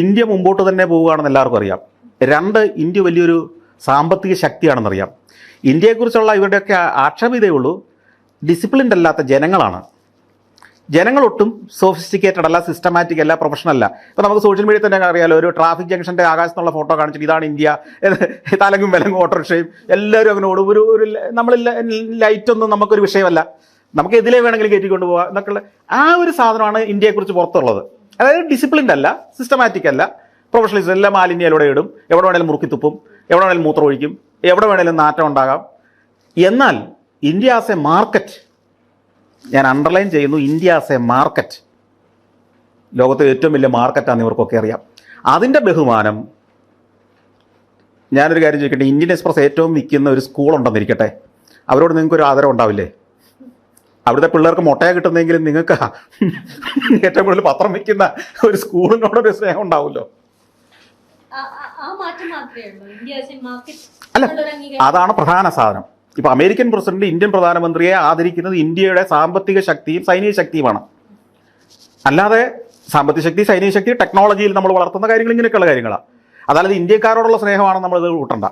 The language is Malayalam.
ഇന്ത്യ മുമ്പോട്ട് തന്നെ പോവുകയാണെന്ന് എല്ലാവർക്കും അറിയാം. 2, ഇന്ത്യ വലിയൊരു സാമ്പത്തിക ശക്തിയാണെന്നറിയാം. ഇന്ത്യയെക്കുറിച്ചുള്ള ഇവരുടെയൊക്കെ ആക്ഷേപം ഇതേ ഉള്ളൂ, ഡിസിപ്ലിൻഡ് അല്ലാത്ത ജനങ്ങളാണ്. ജനങ്ങളൊട്ടും സോഫിസ്റ്റിക്കേറ്റഡ് അല്ല, സിസ്റ്റമാറ്റിക് അല്ല, പ്രൊഫഷണൽ അല്ല. ഇപ്പോൾ നമുക്ക് സോഷ്യൽ മീഡിയയിൽ തന്നെ അറിയാലോ, ഒരു ട്രാഫിക് ജംഗ്ഷൻ്റെ ആകാശത്തുള്ള ഫോട്ടോ കാണിച്ചിട്ട് ഇതാണ് ഇന്ത്യ, തലങ്ങും വിലങ്ങും ഓട്ടോറിക്ഷയും എല്ലാവരും അങ്ങനെ ഓടും. ഒരു നമ്മൾ ലൈറ്റൊന്നും നമുക്കൊരു വിഷയമല്ല, നമുക്ക് എതിലേ വേണമെങ്കിലും കയറ്റിക്കൊണ്ട് പോകാം എന്നൊക്കെയുള്ള ആ ഒരു സാധനമാണ് ഇന്ത്യയെക്കുറിച്ച് പുറത്തുള്ളത്. അതായത് ഡിസിപ്ലിൻഡ് അല്ല, സിസ്റ്റമാറ്റിക് അല്ല, പ്രൊഫഷണലിസം. എല്ലാം മാലിന്യയിലൂടെ ഇടും, എവിടെ വേണേലും മുറുക്കി തുപ്പും, എവിടെ വേണേലും മൂത്രം ഒഴിക്കും, എവിടെ വേണേലും നാറ്റം ഉണ്ടാകാം. എന്നാൽ ഇന്ത്യ ആസ് എ മാർക്കറ്റ്, ഞാൻ അണ്ടർലൈൻ ചെയ്യുന്നു, ഇന്ത്യ ആസ് എ മാർക്കറ്റ്, ലോകത്തെ ഏറ്റവും വലിയ മാർക്കറ്റാണെന്ന് ഇവർക്കൊക്കെ അറിയാം. അതിൻ്റെ ബഹുമാനം, ഞാനൊരു കാര്യം ചോദിക്കട്ടെ, ഇന്ത്യൻ എക്സ്പ്രസ് ഏറ്റവും വിൽക്കുന്ന ഒരു സ്കൂളുണ്ടെന്നിരിക്കട്ടെ, അവരോട് നിങ്ങൾക്കൊരു ആദരവ് ഉണ്ടാവില്ലേ? അവിടുത്തെ പിള്ളേർക്ക് മുട്ടയെ കിട്ടുന്നെങ്കിലും നിങ്ങൾക്ക് ഏറ്റവും കൂടുതൽ പത്രം വയ്ക്കുന്ന ഒരു സ്കൂളിനോടൊരു സ്നേഹം ഉണ്ടാവുമല്ലോ. അല്ല, അതാണ് പ്രധാന സാധനം. ഇപ്പോൾ അമേരിക്കൻ പ്രസിഡന്റ് ഇന്ത്യൻ പ്രധാനമന്ത്രിയെ ആദരിക്കുന്നത് ഇന്ത്യയുടെ സാമ്പത്തിക ശക്തിയും സൈനിക ശക്തിയുമാണ്. അല്ലാതെ സാമ്പത്തിക ശക്തി, സൈനിക ശക്തി, ടെക്നോളജിയിൽ നമ്മൾ വളർത്തുന്ന കാര്യങ്ങൾ, ഇങ്ങനെയൊക്കെയുള്ള കാര്യങ്ങളാണ്. അതായത് ഇന്ത്യക്കാരോടുള്ള സ്നേഹമാണ് നമ്മളിത് കൂട്ടണ്ട.